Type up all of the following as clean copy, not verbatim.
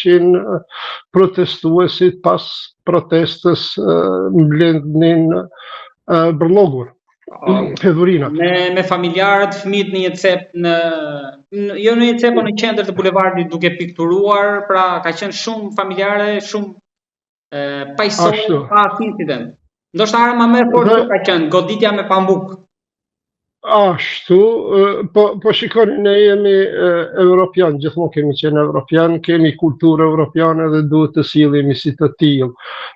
ishin protestuesit pas protestës mbledhnin brëllogur, hedhurina. Me familjarët, fëmijët në një cep jo në një cep, po në qendër të bulevardit duke pikturuar, pra ka qenë shumë familjare, shumë paqësore, pa incident. Ndoshta arma më e fortë ka qenë goditja me pambuk. Ashtu, po shikoni, ne jemi evropian, gjithmonë kemi qenë evropian, kemi kulturë evropiane dhe duhet të sillemi si të tillë.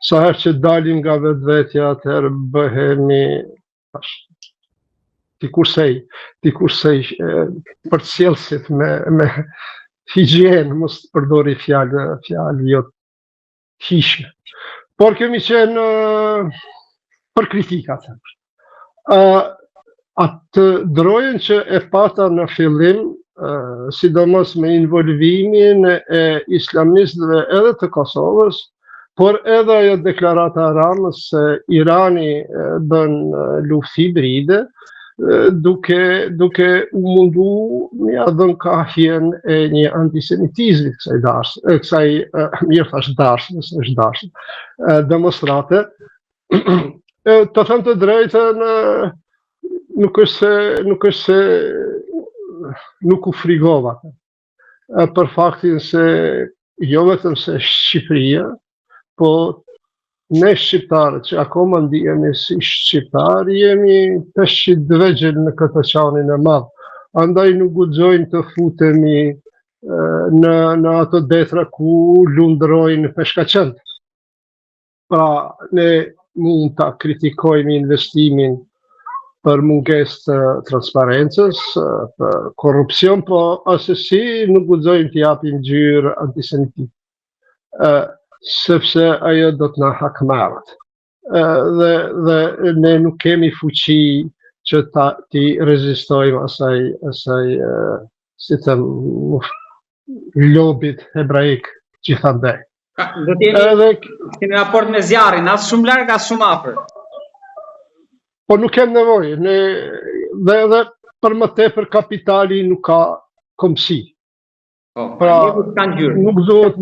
Sa herë që dalim nga vetvetja, atëherë bëhemi ti kursej për sjellësit me higienë, mos përdori fjalë jo hishme. Por kemi qenë për kritikat. Atë drojën që e pata në fillim, sidomos me involvimin e islamistëve edhe të Kosovës, por edhe ajo deklarata e Ramës se Irani bën luftë hibride, duke u mundu ja dhënë kahjen e një antisemitizmi demonstrate. Të them të drejtën, nuk është se nuk u frigova për faktin se jo vetëm se Shqipëria, po ne shqiptarët që akoma ndihemi si shqiptarë, jemi 500 vegjël në këtë qanin e madh. Andaj nuk guxojmë të futemi në ato detra ku lundrojnë peshkaqent. Pra, ne mund ta kritikojmë investimin për mungesë të transparencës, për korrupsion, po asesi nuk guxojmë t'i japim ngjyrë antisemitike, sepse ajo do të na hakmarrët. Dhe ne nuk kemi fuqi që t'i rezistojmë asaj si të lobit hebraik gjithandaj. Do t'jemi në raport me zjarrin, as shumë larg, as shumë afër. Po nuk kem nevojë, dhe për më tepër kapitali nuk ka komsi. Pra, nuk duhet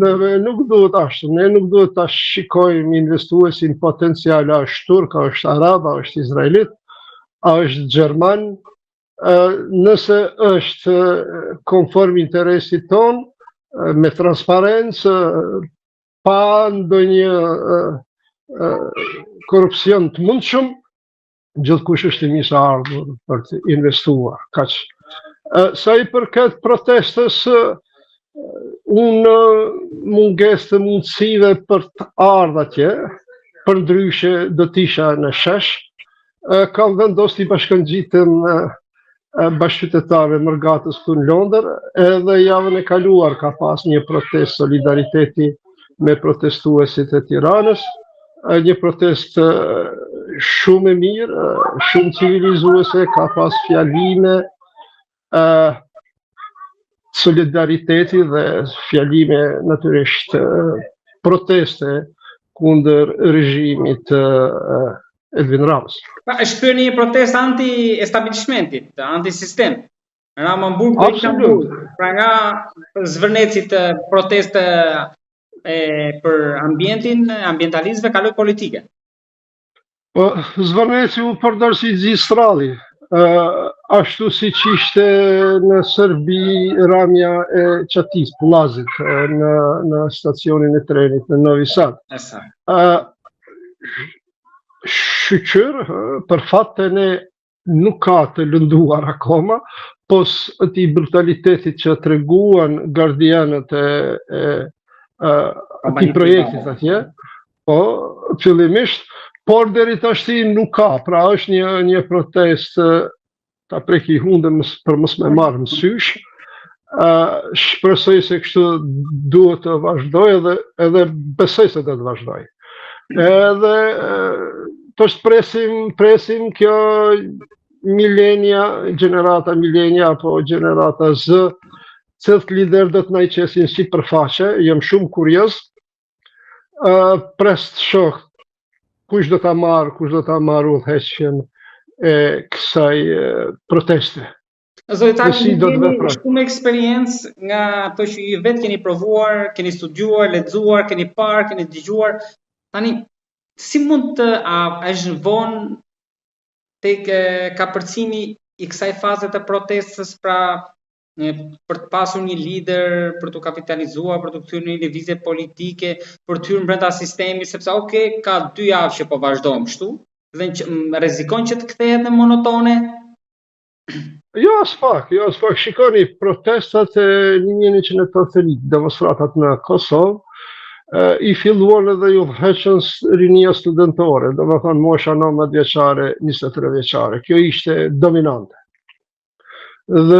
ashtu, ne nuk duhet ta shikojmë investuesin potencial, a është turk, a është arab, a është izraelit, a është gjerman, nëse është konform interesit ton, me transparencë, pa ndonjë korrupsion të mundshëm, gjithkush është i mirë ardhur për të investuar. Kaq. Sa i përket protestës, unë mungesë të mundësive për të ardhur atje, përndryshe do t'isha në shesh, kam vendos t'i bashkangjitem bashkëqytetarëve Mërgatës këtu në Londër, edhe javën e kaluar ka pas një protest solidariteti me protestuesit e Tiranës, një protest shumë e mirë, shumë civilizuese, ka pas fjalime solidariteti dhe fjalime natyrisht proteste kundër regjimit Edvin Ramës. Është bërë një protestë anti-establishmentit, anti-sistem. Rama Burg dhe Istanbul. Pra nga zvërnecit proteste për ambientalistëve kaloi politike. Po, zvërneci u përdor si zgjistradhi. Ashtu si që ishte në Serbi ramja e Qatis, Pullazit, në stacionin e trenit në Novi Sad. Shqyqër, për fat të ne nuk ka të lënduar akoma, pos ati brutalitetit që treguan gardianët e ati projektit atje, po, fillimisht, por deri tashti nuk ka, pra është një protest ta preki hundën për mos me marrë më sysh. Shpresoj se kështu duhet të vazhdoj edhe besoj se do të vazhdoj. Edhe presim kjo milenia, gjenerata milenia apo gjenerata Z, cilët lider do të na i qesin si përfaqe, jem shumë kurioz. Pres të shoh kush do ta marrë udhëheqjen e kësaj proteste. Zotari, keni shumë eksperiencë nga ato që ju vetë keni provuar, keni studiuar, lexuar, keni parë, keni dëgjuar. Tani, si mund të është vonë tek kapërcimi i kësaj faze të protestës, pra për të pasur një lider, për të kapitalizuar, për të kthyer një lëvizje politike, për të hyrë brenda sistemit, sepse ka 2 javë që po vazhdojmë kështu, dhe rrezikon që të kthehet në monotone. Jo, as pak. Shikoni, protestat e 1980, demonstratat në Kosovë, i filluan edhe ju udhëheqën rinia studentore, do të thonë mosha 19 vjeçare, 23 vjeçare. Kjo ishte dominante. Dhe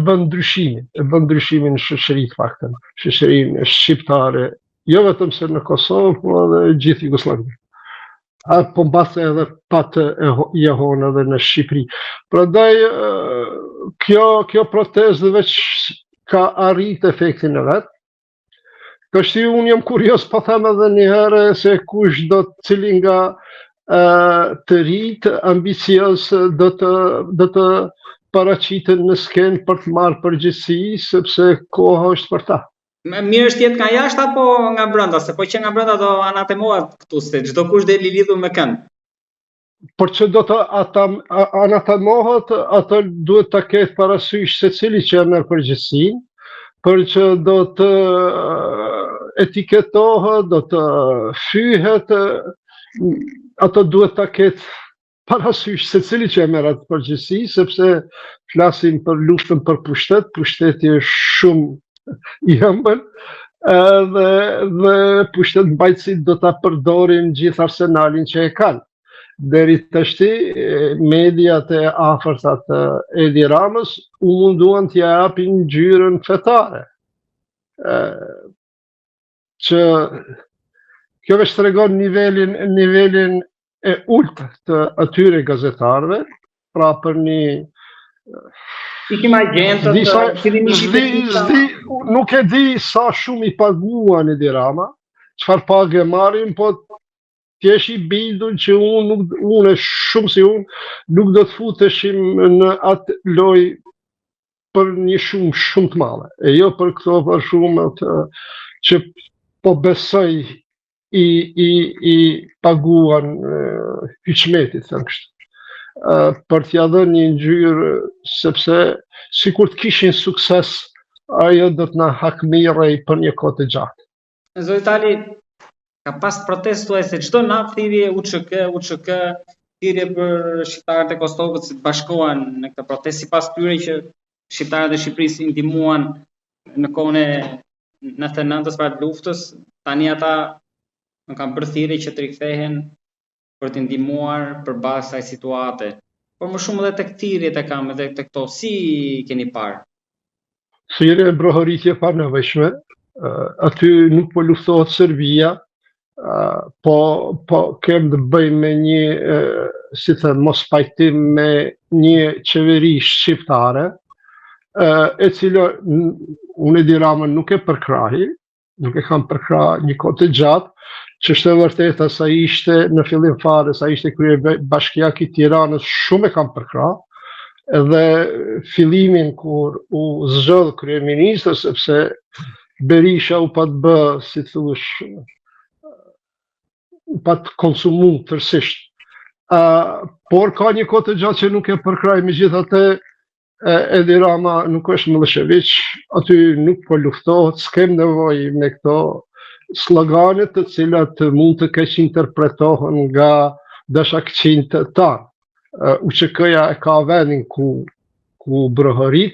bën ndryshimin në shoqëri të faktën, shoqërinë shqiptare, jo vetëm se në Kosovë, por edhe gjithë Jugosllavinë. Po mbase edhe patë jehon edhe në Shqipëri. Prandaj kjo protestë veç ka arrit efektin e vet. Kështu unë jam kurios, po them edhe një herë, se kush cili nga të rinjt ambicioz do të paraqiten në skenë për të marrë përgjegjësi, sepse koha është për ta. Mirë është jetë nga jashtë apo nga brenda, se po që nga brenda do anatemohet këtu, se çdo kush do i lidhur me kënd. Por që do të anatemohet, atë duhet ta ketë parasysh secili që merr përgjegjësinë, për që do të etiketohet, do të fyhet, ato duhet ta ketë parasysh secili që merr atë përgjegjësi, sepse flasim për luftën për pushtet, pushteti është shumë i ëmbël, dhe pushtet mbajtësit do ta përdorin gjithë arsenalin që e kanë. Deri tashti mediat e afërtat të Edi Ramës u munduan t'ja japin ngjyrën fetare. Që kjo veç tregon nivelin e ulët të atyre gazetarëve, pra për një Ikim agentët, nuk e di sa shumë i paguan Edi Rama, çfarë pagë marrin, po t'jesh i bindur që unë shumë si unë, nuk do të futeshim në atë lojë për një shumë të madhe. E jo për këto për shumët që po besoj i paguan hyçmetit, thënë kështu. Për t'ja dhënë një ngjyrë, sepse sikur të kishin sukses, ajo do të na hakmirrej për një kohë të gjatë. Zotari, ka pas protestuese çdo natë thirrje UÇK, thirrje për shqiptarët e Kosovës që të bashkohen në këtë protestë, sipas tyre që shqiptarët e Shqipërisë i ndihmuan në kohën e 99-s para luftës, tani ata nuk kanë bërë thirrje që të rikthehen për të ndihmuar përballë kësaj situate. Por më shumë edhe tek thirrjet e kam edhe tek këto, si keni parë? Thirrje e brohoritje pa nevojshme. Aty nuk po luftohet Serbia, po kem të bëjmë me një, si thënë, mos pajtim me një qeveri shqiptare, e cila unë Edi Ramën nuk e përkrahi, nuk e kam përkrah një kohë të gjatë, që është e vërteta sa ishte në fillim fare, sa ishte kryebashkiaki i Tiranës, shumë e kam përkrah, edhe fillimin kur u zgjodh kryeministër, sepse Berisha u pat bë, si thush, u pat konsumu tërësisht. Por ka një kohë të gjatë që nuk e përkraj, megjithatë Edi Rama nuk është Milošević, aty nuk po luftohet, s'kem nevojë me këto sloganet të cilat mund të keq interpretohen nga dashakçinjtë tanë. UÇK-ja e ka vendin ku brohorit,